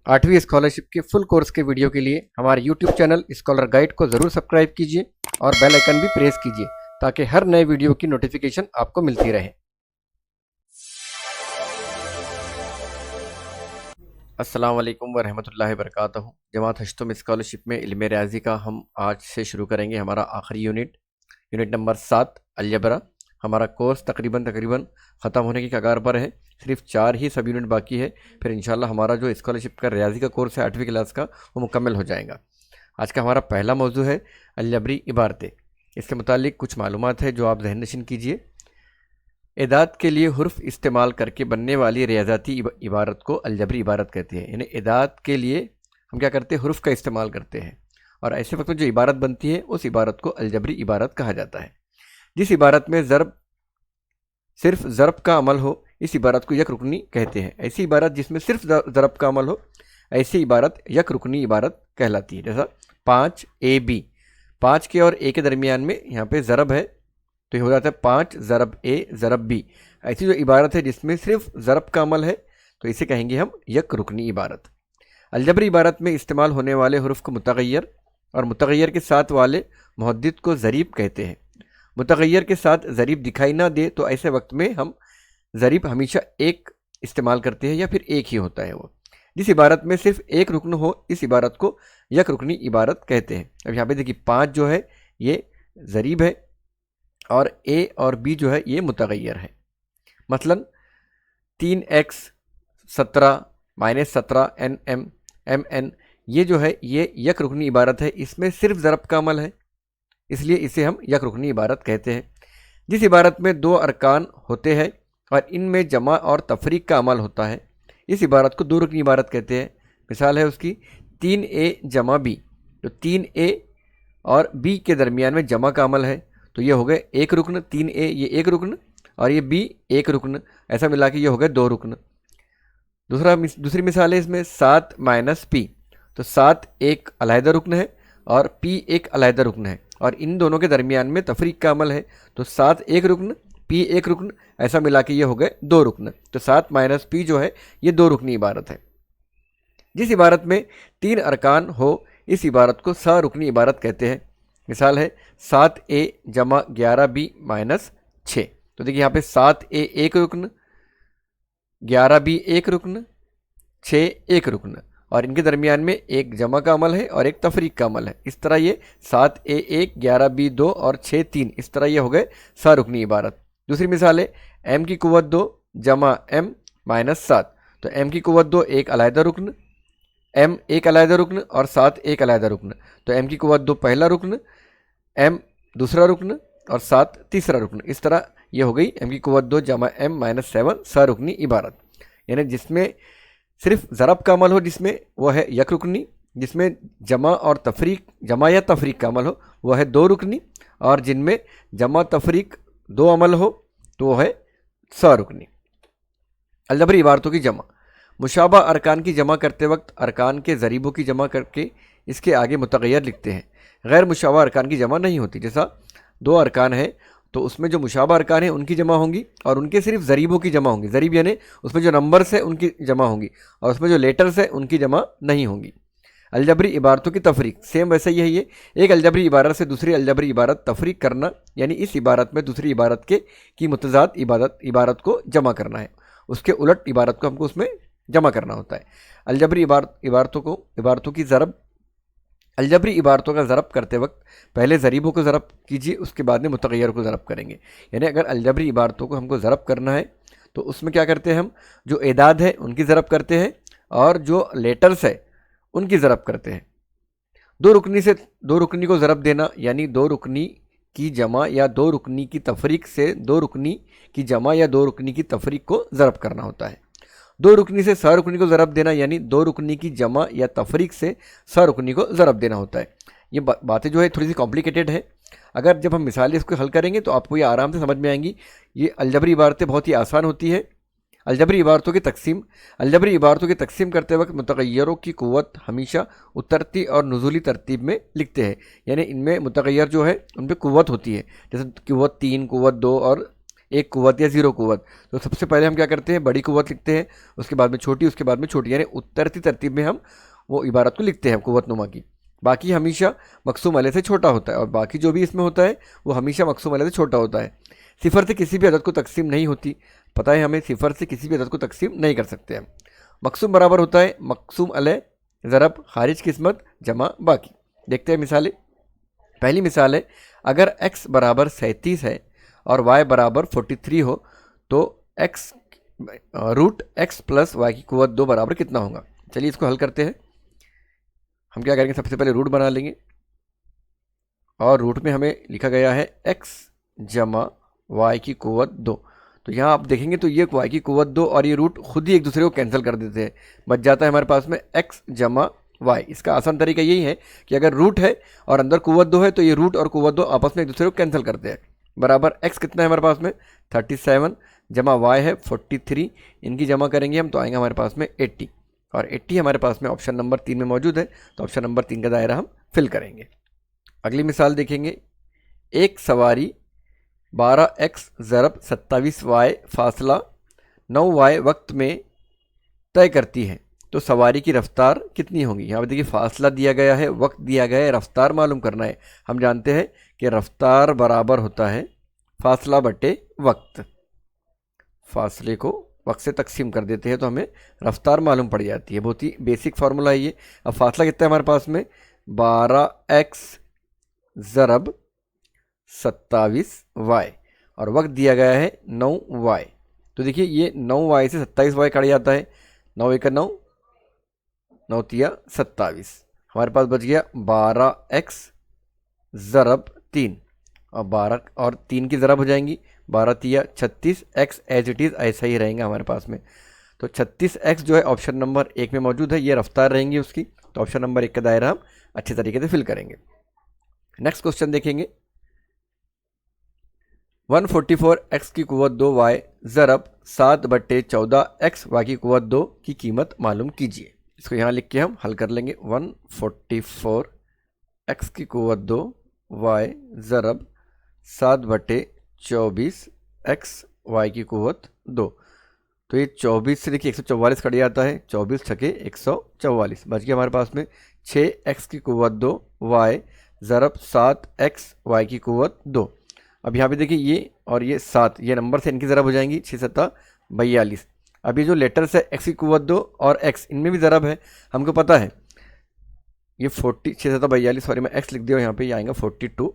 8वीं स्कॉलरशिप के full course के वीडियो के लिए हमारे यूट्यूब चैनल स्कॉलर गाइड को ज़रूर सब्सक्राइब कीजिए और बेल आइकन भी प्रेस कीजिए ताकि हर नए वीडियो की नोटिफिकेशन आपको मिलती रहे। अस्सलाम वालेकुम व रहमतुल्लाहि व बरकातहू। जमात हश्तुम स्कॉलरशिप में इल्म रियाजी का हम आज से शुरू करेंगे हमारा आखिरी यूनिट नंबर 7 अलजबरा। हमारा कोर्स तकरीबन ख़त्म होने की कगार पर है, सिर्फ 4 ही सब यूनिट बाकी है। फिर इंशाल्लाह हमारा जो स्कॉलरशिप का रियाजी का कोर्स है 8वीं क्लास का वो मुकम्मल हो जाएगा। आज का हमारा पहला मौजू है अलजबरी इबारतें। इसके मुतालिक कुछ मालूमात है जो आप जहन नशीन कीजिए। एदाद के लिए हुर्फ इस्तेमाल करके बनने वाली रियाजाती इबारत को अलजबरी इबारत कहते हैं। यानी एदाद के लिए हम क्या करते हैं, हुर्फ का इस्तेमाल करते हैं और ऐसे वक्त में जो इबारत बनती है उस इबारत को अलजबरी इबारत कहा जाता है। जिस इबारत में सिर्फ ज़रब का अमल हो इस इबारत को यक रुकनी कहते हैं। ऐसी इबारत जिसमें सिर्फ ज़रब का अमल हो ऐसी इबारत यक रुकनी इबारत कहलाती है। जैसा 5 AB, 5 के और ए के दरमियान में यहाँ पे ज़रब है तो ये हो जाता है 5 ज़रब ए ज़रब बी। ऐसी जो इबारत है जिसमें सिर्फ ज़रब का अमल है तो इसे कहेंगे हम यक रुकनी इबारत। अलजबरी इबारत में इस्तेमाल होने वाले हुर्फ को मुतगय्यर और मुतगय्यर के साथ वाले मुहद्दिद को ज़रीब कहते हैं। मुतगय्यर के साथ ज़रीब दिखाई ना दे तो ऐसे वक्त में हम ज़रीब हमेशा एक इस्तेमाल करते हैं या फिर एक ही होता है वो। जिस इबारत में सिर्फ एक रुकन हो इस इबारत को यक रुकनी इबारत कहते हैं। अब यहाँ पे देखिए 5 जो है ये ज़रीब है और ए और बी जो है ये मुतगय्यर है। मसलन 3x 17 -17 nm mn ये जो है ये यक रुकनी इबारत है, इसमें सिर्फ ज़रब का अमल है इसलिए इसे हम यक रुकनी इबारत कहते हैं। जिस इबारत में 2 अरकान होते हैं और इनमें जमा और तफरीक का अमल होता है इस इबारत को 2 रुकनी इबारत कहते हैं। मिसाल है उसकी 3a जमा b, तो 3a और b के दरमियान में जमा का अमल है तो ये हो गए 1 रुकन, 3a ये 1 रुकन और ये b 1 रुकन, ऐसा मिला के ये हो गए 2 रुकन। दूसरी मिसाल है इसमें 7 - p, तो 7 एक अलहदा रुकन है और p एक अलहदा रुकन है और इन दोनों के दरमियान में तफरीक का अमल है तो 7 1 रुकन p 1 रुकन, ऐसा मिला के ये हो गए 2 रुकन। तो 7 - p जो है ये 2 रुकनी इबारत है। जिस इबारत में 3 अरकान हो इस इबारत को सा रुकनी इबारत कहते हैं। मिसाल है 7a जमा 11b - 6, तो देखिए यहाँ पे 7a 1 रुकन, 11b 1 रुकन, 6 1 रुकन और इनके दरमियान में एक जमा का अमल है और एक तफरीक का अमल है। इस तरह ये 7a 1 11b 2 और 6 3, इस तरह ये हो गए सा रुकनी इबारत। दूसरी मिसाल है m की कुव्वत 2 जमा m -7, तो m की कुव्वत 2 एक अलहदा रुकन, m एक अलहदा रुकन और 7 एक अलहदा रुकन, तो m की कुव्वत 2 पहला रुकन, m दूसरा रुकन और 7 तीसरा रुकन। इस तरह ये हो गई m की कुव्वत 2 जमा m -7 सा रुकनी इबारत। यानी जिसमें सिर्फ ज़रब का अमल हो जिसमें वो है यक रुकनी, जिसमें जमा या तफरीक का अमल हो वो है 2 रुकनी और जिनमें जमा तफरीक 2 अमल हो तो वो है सा रुकनी। अलजबरी इबारतों की जमा। मुशाबा अरकान की जमा करते वक्त अरकान के ज़रीबों की जमा करके इसके आगे मुतगय्यर लिखते हैं। गैर मुशाबा अरकान की जमा नहीं होती। जैसा 2 अरकान है तो उसमें जो मुशाबा अरकान है उनकी जमा होंगी और उनके सिर्फ ज़रीबों की जमा होंगी। ज़रीब यानी उसमें जो नंबर्स है उनकी जमा होंगी और उसमें जो लेटर्स है उनकी जमा नहीं होंगी। अलजबरी इबारतों की तफरीक सेम वैसा ही है। ये एक अलजबरी इबारत से दूसरी अलजबरी इबारत तफरीक करना, यानी इस इबारत में दूसरी इबारत की मुतज़ाद इबारत को जमा करना है, उसके उलट इबारत को हमको उसमें जमा करना होता है। अलजबरी इबारतों की ज़रब। अलजबरी इबारतों का ज़रब करते वक्त पहले ज़रीबों को ज़रब कीजिए, उसके बाद में मुतगय्यर को ज़रब करेंगे। यानी अगर अलजबरी इबारतों को हमको ज़रब करना है तो उसमें क्या करते हैं, हम जो एदाद है उनकी ज़रब करते हैं और जो लेटर्स है उनकी ज़रब करते हैं। 2 रुकनी को ज़रब देना यानी 2 रुकनी की जमा या 2 रुकनी की तफरीक से 2 रुकनी की जमा या 2 रुकनी की तफरीक को ज़रब करना होता है। 2 रुकनी से सा रुकनी को ज़रब देना यानी 2 रुकनी की जमा या तफरीक से सा रुकनी को ज़रब देना होता है। ये बातें जो है थोड़ी सी कॉम्प्लिकेटेड है। अगर जब हम मिसालें इसको हल करेंगे तो आपको ये आराम से समझ में आएंगी। ये अलजबरी इबारतें बहुत ही आसान होती है। अलजबरी इबारतों की तकसीम करते वक्त मुतगय्यरों की कुव्वत हमेशा उतरती और नुज़ूली तरतीब में लिखते हैं। यानी इनमें मुतगय्यर जो है उन पर कुव्वत होती है, जैसे कुव्वत 3, कुव्वत 2 और एक कुव्वत या ज़ीरो कुव्वत। तो सबसे पहले हम क्या करते हैं, बड़ी कुव्वत लिखते हैं, उसके बाद में छोटी, उसके बाद में छोटी, यानी उतरती तरतीब में हम वो इबारत को लिखते हैं कुव्वतनुमा की। बाकी हमेशा मकसूम अलग से छोटा होता है, और बाकी जो भी इसमें होता है वो हमेशा मकसूम अलग से छोटा होता है। सिफर से किसी भी अदद को तकसीम नहीं होती, पता है हमें, सिफर से किसी भी अदद को तकसीम नहीं कर सकते हैं। मकसूम बराबर होता है मकसूम अलग ज़रब खारिज किस्मत जमा बाकी। देखते हैं मिसालें। पहली मिसाल है, अगर x बराबर 37 है और y बराबर 43 हो तो x root x plus y की कुव्वत 2 बराबर कितना होगा। चलिए इसको हल करते हैं। हम क्या करेंगे, सबसे पहले रूट बना लेंगे, और रूट में हमें लिखा गया है x जमा वाई की कुव्वत 2। तो यहाँ आप देखेंगे तो ये y की कुव्वत 2 और ये रूट खुद ही एक दूसरे को कैंसिल कर देते हैं, बच जाता है हमारे पास में x जमा y। इसका आसान तरीका यही है कि अगर रूट है और अंदर कुव्वत 2 है तो ये रूट और कुव्वत 2 आपस में एक दूसरे को कैंसिल करते हैं। बराबर x कितना है हमारे पास में 37 जमा y है 43, इनकी जमा करेंगे हम तो आएंगे हमारे पास में 80, और 80 हमारे पास में ऑप्शन नंबर 3 में मौजूद है, तो ऑप्शन नंबर 3 का दायरा हम फिल करेंगे। अगली मिसाल देखेंगे। एक सवारी 12x ज़रब 27y फासला 9y वक्त में तय करती है तो सवारी की रफ्तार कितनी होगी। यहाँ पर देखिए फासला दिया गया है, वक्त दिया गया है, रफ्तार मालूम करना है। हम जानते हैं कि रफ्तार बराबर होता है फासला बटे वक्त। फासले को वक्त से तकसीम कर देते हैं तो हमें रफ्तार मालूम पड़ जाती है। बहुत ही बेसिक फार्मूला है ये। अब फासला कितना है हमारे पास में 12x ज़रब 27y, और वक्त दिया गया है 9y। तो देखिए ये 9y से 27y कट जाता है, 9 एक 9, 9 तिया 27, हमारे पास बच गया 12x ज़रब 3, और 12 और 3 की ज़रब हो जाएंगी, 12 तिया 36, x एज इट इज़ ऐसा ही रहेगा हमारे पास में। तो 36x जो है ऑप्शन नंबर 1 में मौजूद है, ये रफ्तार रहेंगी उसकी, तो ऑप्शन नंबर 1 का दायरा हम अच्छे तरीके से फिल करेंगे। नेक्स्ट क्वेश्चन देखेंगे। 144x की कुव्वत 2y ज़रब 7 बट्टे 14x y की कुव्वत 2 की कीमत मालूम कीजिए। इसको यहाँ लिख के हम हल कर लेंगे। 144x की कुव्वत 2y ज़रब 7 बट्टे 24x y की कुव्वत 2। तो ये 24 से देखिए 144 कट जाता है, 24 छके 144, बच गया हमारे पास में 6x की कुव्वत 2y ज़रब 7x y की कुव्वत 2। अब यहाँ पे देखिए ये और ये 7, ये नंबर से इनकी ज़रब हो जाएंगी, 6 7 42। अब ये जो लेटर्स है x की कुव्वत 2 और x, इनमें भी ज़रब है, हमको पता है ये 40 6 7 42, सॉरी मैं x लिख दिया यहाँ पे, ये आएगा 42।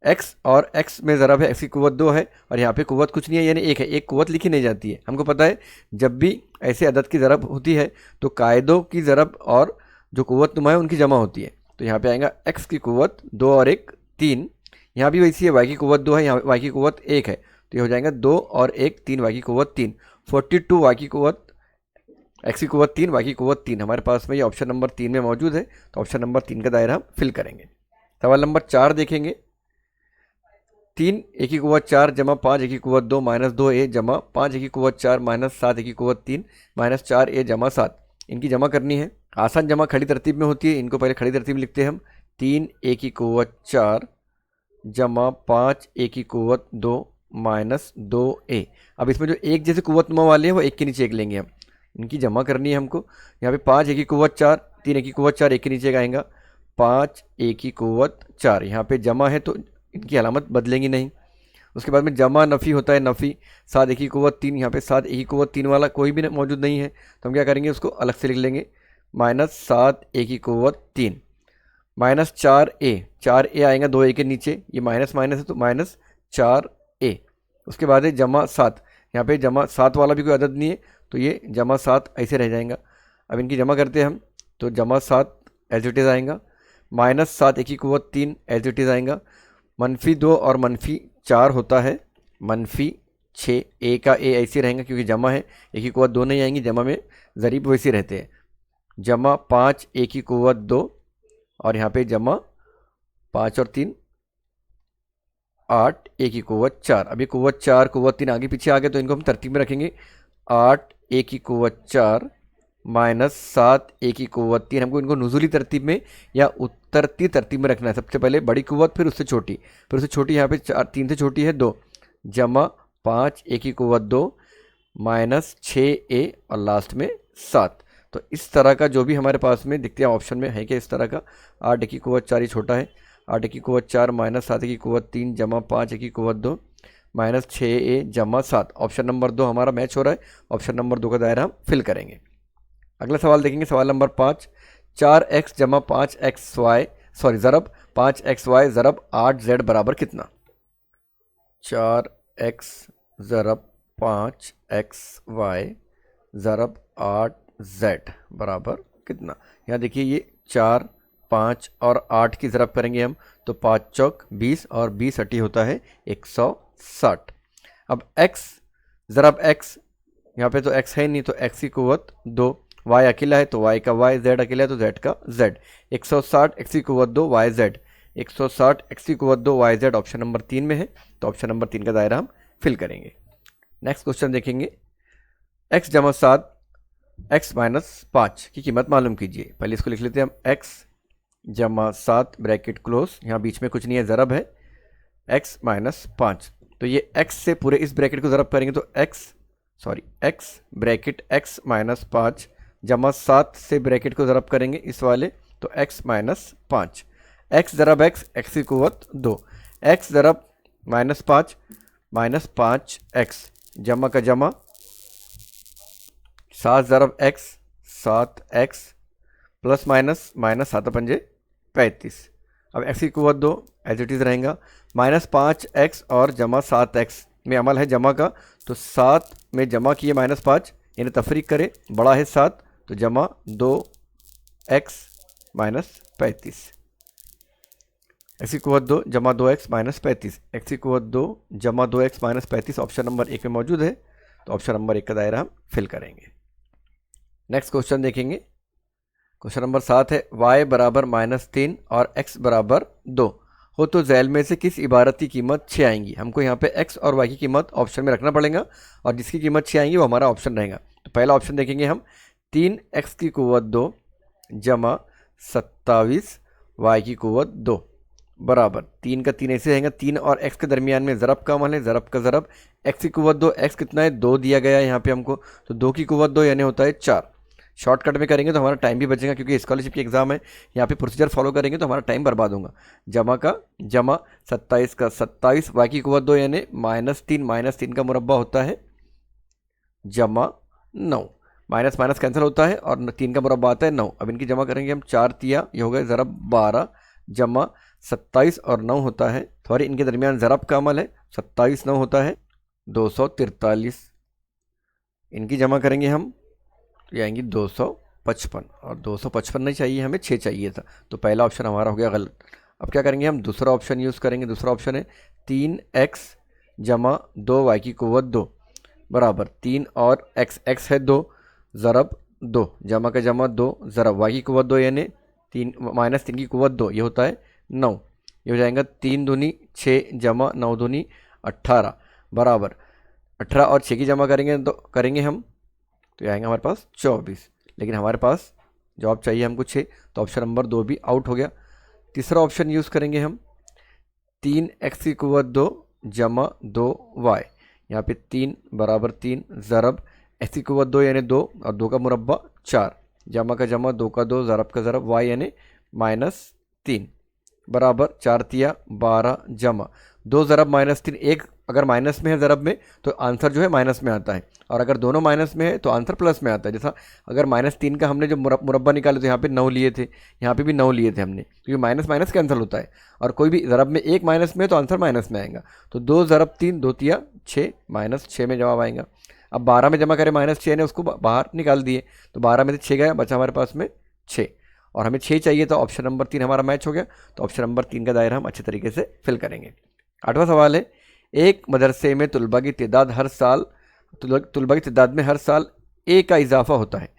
x और x में ज़रब है, x की कुव्वत 2 है और यहाँ पे कुव्वत कुछ नहीं है, यानी एक है, एक कुव्वत लिखी नहीं जाती है। हमको पता है जब भी ऐसे अदद की ज़रब होती है तो कायदों की ज़रब और जो कुव्वत नुमा है उनकी जमा होती है। तो यहाँ पे आएगा x की कुव्वत 2 और 1 3, यहाँ भी वैसी है, y की कुव्वत 2 है, यहाँ y की कुव्वत 1 है, तो ये हो जाएगा 2 और 1 3, y की कुव्वत 3, 42 y की कुव्वत x की कुव्वत 3, y की कुव्वत 3 हमारे पास में ये ऑप्शन नंबर 3 में मौजूद है, तो ऑप्शन नंबर 3 का दायरा हम फिल करेंगे। सवाल नंबर 4 देखेंगे। 3 a की कुव्वत 4 जमा 5 a की कुव्वत 2 माइनस 2a जमा 5 a की कुव्वत 4 माइनस 7 a की कुव्वत 3 माइनस 4a जमा 7, इनकी जमा करनी है। आसान जमा खड़ी तरतीब में होती है, इनको पहले खड़ी तरतीब लिखते हैं हम। 3 a की कुव्वत 4 जमा 5 a की कुव्वत 2 माइनस 2a। अब इसमें जो एक जैसे कुव्वत नुमा वाले हैं वो एक के नीचे एक लेंगे हम, इनकी जमा करनी है हमको। यहाँ पे 5 a की कुव्वत 4, 3 a की कुव्वत 4 एक के नीचे एक आएगा, 5 a की कुव्वत 4, यहाँ पे जमा है तो इनकी अलामत बदलेंगी नहीं। उसके बाद में जमा नफ़ी होता है, नफ़ी 7 a की कुव्वत 3, यहाँ पे 7 a की कुव्वत 3 वाला कोई भी मौजूद नहीं है, तो हम क्या करेंगे उसको अलग से लिख लेंगे, माइनस 7 a की कुव्वत 3 माइनस 4a आएगा 2a के नीचे, ये माइनस माइनस है तो माइनस 4a। उसके बाद है जमा 7, यहाँ पे जमा 7 वाला भी कोई अदद नहीं है तो ये जमा 7 ऐसे रह जाएगा। अब इनकी जमा करते हैं हम तो जमा 7 एज इट इज़ आएगा, माइनस 7 a की कुव्वत 3 एज इट इज़ आएगा, मनफी 2 और मनफी 4 होता है, मनफी 6 a का a ऐसे रहेगा क्योंकि जमा है, a की कुव्वत 2 नहीं आएंगी, जमा में ज़रीब वैसे रहते हैं, जमा 5 a की कुव्वत 2 और यहाँ पे जमा 5 और 3 8 a की कुव्वत 4। अभी कुव्वत 4 कुव्वत 3 आगे पीछे आ गए तो इनको हम तरतीब में रखेंगे, 8 a की कुव्वत 4 माइनस 7 a की कुव्वत 3। हमको इनको नुज़ूली तरतीब में या उतरती तरतीब में रखना है। सबसे पहले बड़ी कुव्वत, फिर उससे छोटी, फिर उससे छोटी, यहाँ पे 3 से छोटी है 2, जमा 5 ए की कुवत 2 माइनस 6a और लास्ट में 7। तो इस तरह का जो भी हमारे पास में दिखते हैं ऑप्शन में है क्या इस तरह का, 8 ए की कुवत 4 ही छोटा है, 8 ए की कुवत 4 माइनस 7 ए की कुवत 3 जमा 5 ए की कुवत 2 माइनस 6a जमा 7। ऑप्शन नंबर 2 हमारा मैच हो रहा है, ऑप्शन नंबर 2 का दायरा हम फिल करेंगे। अगला सवाल देखेंगे, सवाल नंबर 5, 4x जमा 5xy सॉरी ज़रब 5xy ज़रब 8z बराबर कितना। 4x ज़रब 5xy ज़रब 8z बराबर कितना। यहाँ देखिए ये 4, 5 और 8 की ज़रब करेंगे हम तो 5 चौक 20 और 20 अटी होता है 160। अब x ज़रब x, यहाँ पे तो x है नहीं तो x की कुवत 2, y अकेला है तो y का y, z अकेला है तो z का z, 160 x की कुवत 2 yz, 160 x की कुवत 2 yz ऑप्शन नंबर 3 में है, तो ऑप्शन नंबर 3 का दायरा हम फिल करेंगे। नेक्स्ट क्वेश्चन देखेंगे, x जमा 7 x माइनस 5 की कीमत मालूम कीजिए। पहले इसको लिख लेते हैं हम, x जमा 7 ब्रैकेट क्लोज, यहाँ बीच में कुछ नहीं है, ज़रब है x माइनस 5। तो ये x से पूरे इस ब्रैकेट को ज़रब करेंगे तो x ब्रैकेट x माइनस 5 जमा 7 से ब्रैकेट को ज़रब करेंगे इस वाले तो x minus 5, x ज़रब x, x की कुवत 2, x ज़रब माइनस 5 माइनस 5x जमा का जमा 7 ज़रब x 7x plus minus minus 7 पंजे 35। अब x की कुवत 2 एज इट इज़ रहेगा, माइनस 5x और जमा 7x में अमल है जमा का, तो 7 में जमा किए माइनस 5 यानी तफरीक करे, बड़ा है 7 तो जमा 2x माइनस 35, x की कुवत 2 जमा 2x माइनस 35, x की कुवत 2 जमा 2x माइनस 35 ऑप्शन नंबर 1 में मौजूद है, तो ऑप्शन नंबर 1 का दायरा हम फिल करेंगे। नेक्स्ट क्वेश्चन देखेंगे, क्वेश्चन नंबर 7 है, y बराबर -3 और x बराबर 2 हो तो झैल में से किस इबारत की कीमत 6 आएंगी। हमको यहाँ पे x और y की कीमत ऑप्शन में रखना पड़ेगा और जिसकी कीमत 6 आएंगी वो हमारा ऑप्शन रहेगा। तो पहला ऑप्शन देखेंगे हम, 3x की कुवत 2 जमा 27 y की कुवत 2 बराबर 3 का 3 ऐसे रहेगा, 3 और x के दरमियान में ज़रब का अमल है, ज़रब का ज़रब, x की कुवत 2, x कितना है 2 दिया गया है यहाँ पे हमको, तो 2 की कुवत 2 यानी होता है 4। शॉर्टकट में करेंगे तो हमारा टाइम भी बचेगा क्योंकि स्कॉलरशिप की एग्जाम है, यहाँ पे प्रोसीजर फॉलो करेंगे तो हमारा टाइम बर्बाद होगा। जमा का जमा 27 का 27 y की कुवत 2 यानी -3 का मुरब्बा होता है जमा 9, माइनस माइनस कैंसिल होता है और 3 का मुरब्बा आता है 9। अब इनकी जमा करेंगे हम, 4 तिया ये हो गए ज़रब 12 जमा 27 और 9 होता है, सॉरी इनके दरमियान ज़रब का अमल है, 27 9 होता है 243। इनकी जमा करेंगे हम तो ये आएंगी 255 और 255 नहीं चाहिए हमें, 6 चाहिए था, तो पहला ऑप्शन हमारा हो गया गलत। अब क्या करेंगे हम, दूसरा ऑप्शन यूज़ करेंगे। दूसरा ऑप्शन है 3x जमा 2y की कुवत 2 बराबर 3 और x है 2 ज़रब 2 जमा का जमा 2 ज़रब y की कुवत 2 यानी 3 माइनस 3 की कुवत 2 ये होता है 9, ये हो जाएगा 3 दूनी 6 जमा 9 दूनी 18 बराबर 18 और 6 की जमा करेंगे तो करेंगे हम तो आएंगे हमारे पास 24, लेकिन हमारे पास जवाब चाहिए हमको 6, तो ऑप्शन नंबर 2 भी आउट हो गया। तीसरा ऑप्शन यूज़ करेंगे हम, 3x की कुवत 2 जमा 2y, यहाँ पे 3 बराबर 3 ज़रब x की कुवत 2 यानी 2 और 2 का मुरब्बा 4 जमा का जमा 2 का 2 ज़रब का ज़रब y यानी -3 बराबर 4 तिया 12 जमा 2 ज़रब -3, एक अगर माइनस में है ज़रब में तो आंसर जो है माइनस में आता है, और अगर दोनों माइनस में है तो आंसर प्लस में आता है। जैसा अगर -3 का हमने जो मुरब्बा निकाले तो यहाँ पे 9 लिए थे, यहाँ पे भी 9 लिए थे हमने, क्योंकि माइनस माइनस कैंसिल होता है, और कोई भी ज़रब में एक माइनस में है तो आंसर माइनस में आएगा। तो 2 ज़रब 3 2 तिया 6 -6 में जवाब आएगा। अब 12 में जमा करें -6 ने उसको बाहर निकाल दिए, तो 12 में से 6 गया, बचा हमारे पास में 6 और हमें 6 चाहिए, तो ऑप्शन नंबर 3 हमारा मैच हो गया, तो ऑप्शन नंबर 3 का दायरा हम अच्छे तरीके से फिल करेंगे। 8वां सवाल है, एक मदरसे में तलबा की तादाद में हर साल a का इजाफा होता है,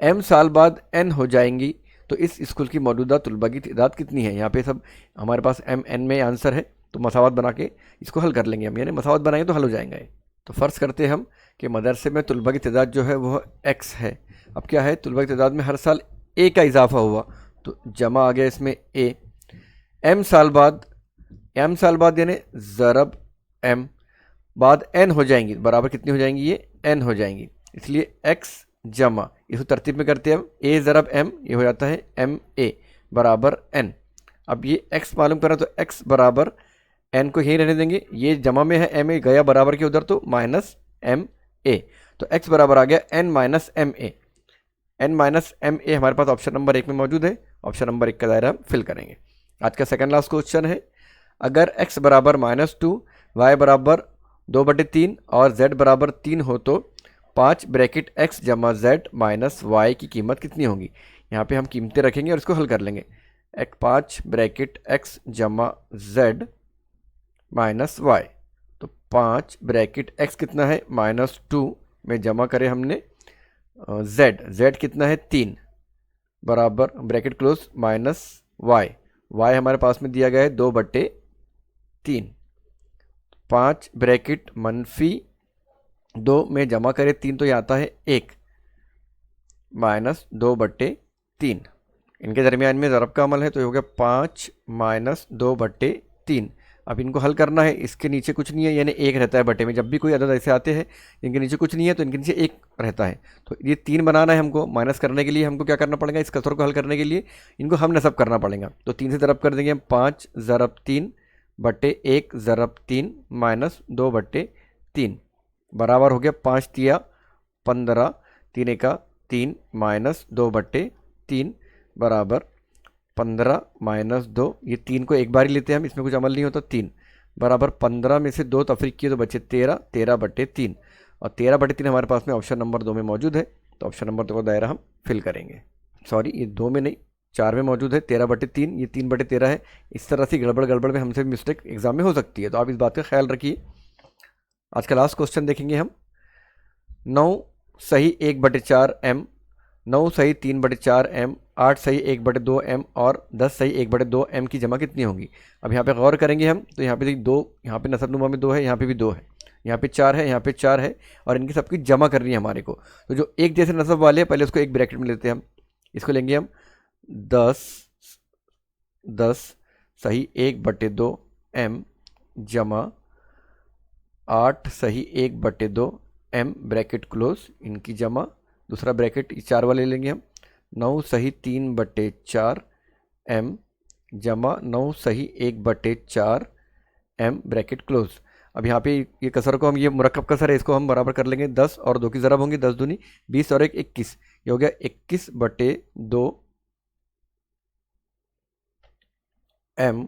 m साल बाद n हो जाएंगी, तो इस स्कूल की मौजूदा तलबा की तादाद कितनी है। यहाँ पे सब हमारे पास m n में आंसर है, तो मसावत बना के इसको हल कर लेंगे हम, यानी मसावत बनाएंगे तो हल हो जाएगा। तो फ़र्ज़ करते हैं हम कि मदरसे में तलबा की तादाद जो है वह x है। अब क्या है, तलबा की तादाद में हर साल a का इजाफा हुआ, तो जमा आ गया इसमें a, m साल बाद यानी ज़रब m बाद n हो जाएंगी, बराबर कितनी हो जाएंगी, ये n हो जाएंगी। इसलिए x जमा, इसको तरतीब में करते हैं हम, a ज़रब m, ये हो जाता है m a बराबर n। अब ये x मालूम करा तो x बराबर n को यहीं रहने देंगे, ये जमा में है m a, गया बराबर के उधर तो माइनस m a, तो x बराबर आ गया n minus m a. n minus m a हमारे पास ऑप्शन नंबर 1 में मौजूद है। ऑप्शन नंबर 1 का दायरा हम फिल करेंगे। आज का सेकंड लास्ट क्वेश्चन है, अगर x बराबर -2, y बराबर 2/3 और z बराबर 3 हो तो 5 ब्रैकेट x जमा z माइनस y की कीमत कितनी होगी। यहाँ पे हम कीमतें रखेंगे और इसको हल कर लेंगे। 5 ब्रैकेट x जमा z माइनस y, तो 5 ब्रैकेट x कितना है -2 में जमा करें हमने z कितना है 3 बराबर ब्रैकेट क्लोज माइनस y हमारे पास में दिया गया है 2/3। 5 ब्रैकेट -2 में जमा करें 3 तो ये आता है 1 माइनस 2/3। इनके दरमियान में ज़रब का अमल है तो ये हो गया 5 माइनस 2/3। अब इनको हल करना है, इसके नीचे कुछ नहीं है यानी 1 रहता है बटे में, जब भी कोई अदद ऐसे आते हैं इनके नीचे कुछ नहीं है तो इनके नीचे 1 रहता है। तो ये 3 बनाना है हमको, माइनस करने के लिए हमको क्या करना पड़ेगा, इस कसर को हल करने के लिए इनको हम नसब करना पड़ेगा। तो 3 से ज़रब कर देंगे हम, 5 ज़रब 3 बटे 1 ज़रब 3 माइनस 2/3 बराबर हो गया 5 तिया 15, 3 एका 3 माइनस 2/3 बराबर 15 माइनस 2, ये 3 को एक बार ही लेते हैं हम, इसमें कुछ अमल नहीं होता। 3 बराबर 15 में से 2 तफरीक किए तो बचे 13/3 और 13/3 हमारे पास में ऑप्शन नंबर 2 में मौजूद है। तो ऑप्शन नंबर 2 का दायरा हम फिल करेंगे। सॉरी, ये 2 में नहीं 4 में मौजूद है, 13/3, ये 3/13 है। इस तरह से गड़बड़ में हमसे मिस्टेक एग्जाम में हो सकती है, तो आप इस बात का ख्याल रखिए। आज का लास्ट क्वेश्चन देखेंगे हम, 9 सही 1/4 m, 9 सही 3/4 m, 8 सही 1/2 m और 10 सही 1/2 m की जमा कितनी होगी। अब यहाँ पे गौर करेंगे हम तो यहाँ पे देखिए 2, यहाँ पे नसबनुमा में 2 है, यहाँ पे भी 2 है, यहाँ पे 4 है, यहाँ पे 4 है और इनकी सबकी जमा करनी है हमारे को। तो जो एक जैसे नसब वाले हैं पहले उसको एक ब्रैकेट में लेते हैं हम, इसको लेंगे हम 10 सही 1/2 m जमा 8 सही 1/2 m ब्रैकेट क्लोज, इनकी जमा, दूसरा ब्रैकेट 4 वाले लेंगे हम, 9 सही 3/4 m जमा 9 सही 1/4 m ब्रैकेट क्लोज। अब यहाँ पे ये कसर को हम, ये मुरक्कब कसर है, इसको हम बराबर कर लेंगे, 10 और 2 की ज़रब होंगी, 10 दूनी 20 और 1 21, ये हो गया 21/2 m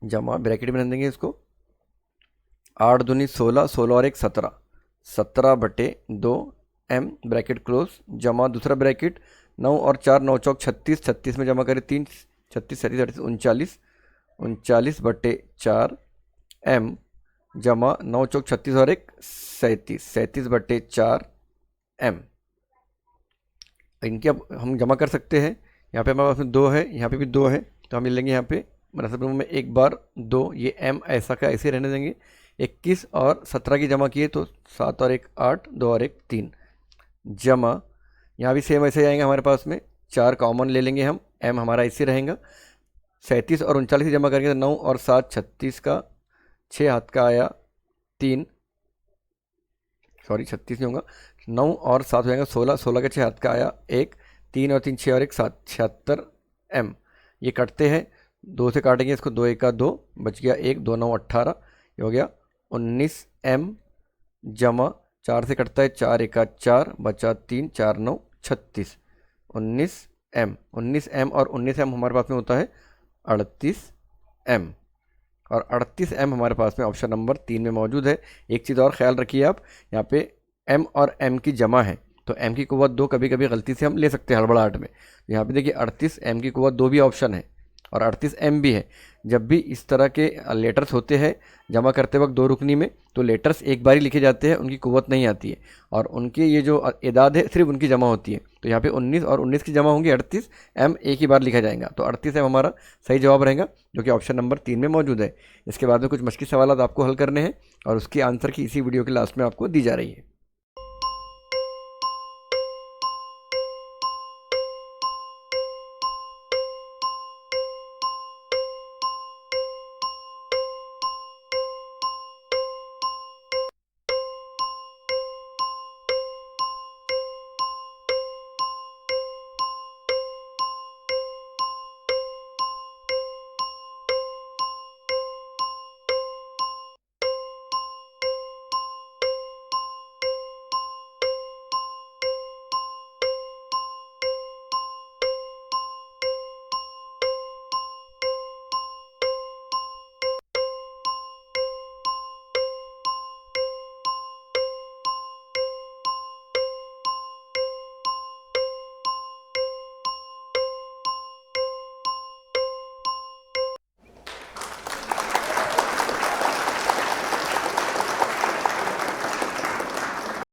जमा ब्रैकेट में रख देंगे इसको, 8 दूनी 16, 16 और 1 17, 17/2 m ब्रैकेट क्लोज जमा दूसरा ब्रैकेट 9 और 4 9 चौक 36, 36 में जमा करें 3, 36 37 39, 39/4 m जमा 9 चौक 36 और 1 37, 37/4 m। इनकी अब हम जमा कर सकते हैं, यहाँ पे हमारे पास में 2 है, यहाँ पे भी 2 है, तो हम लेंगे यहाँ पे मतलब में एक बार 2, ये m ऐसा का ऐसे रहने देंगे। 21 और 17 की जमा किए तो 7 और 1 8, 2 और 1 3 जमा, यहाँ भी सेम ऐसे आएंगे हमारे पास में, 4 कॉमन ले लेंगे हम, m हमारा ऐसे रहेगा। 37 और 39 की जमा करेंगे तो 9 और 7 36 का, 6 हाथ का आया 3, सॉरी 36 नहीं होगा, 9 और 7 हो जाएगा 16, 16 का 6 हाथ का आया 1, 3 और 3 6 और 1 7, 76 m। ये कटते हैं, 2 से काटेंगे इसको, 2 1 2 बच गया 1, 2 9 18, ये हो गया 19 m जमा 4 से कटता है 4 1 4 बचा 3 4 9 36, 19 m, 19 m और 19 m हमारे पास में होता है 38 m और 38 m हमारे पास में ऑप्शन नंबर 3 में मौजूद है। एक चीज़ और ख्याल रखिए आप, यहाँ पे m और m की जमा है तो m की कुव्वत 2 कभी कभी गलती से हम ले सकते हैं हड़बड़ाहट में। यहाँ पे देखिए 38 m की कुव्वत 2 भी ऑप्शन है और 38 m भी है। जब भी इस तरह के लेटर्स होते हैं जमा करते वक्त 2 रुकनी में, तो लेटर्स एक बार ही लिखे जाते हैं, उनकी कुव्वत नहीं आती है और उनके ये जो एदाद है सिर्फ उनकी जमा होती है। तो यहाँ पे 19 और 19 की जमा होंगी, 38 m एक ही बार लिखा जाएगा, तो 38 m हमारा सही जवाब रहेगा जो कि ऑप्शन नंबर 3 में मौजूद है। इसके बाद में कुछ मश्की सवाल आपको हल करने हैं और उसकी आंसर की इसी वीडियो के लास्ट में आपको दी जा रही है।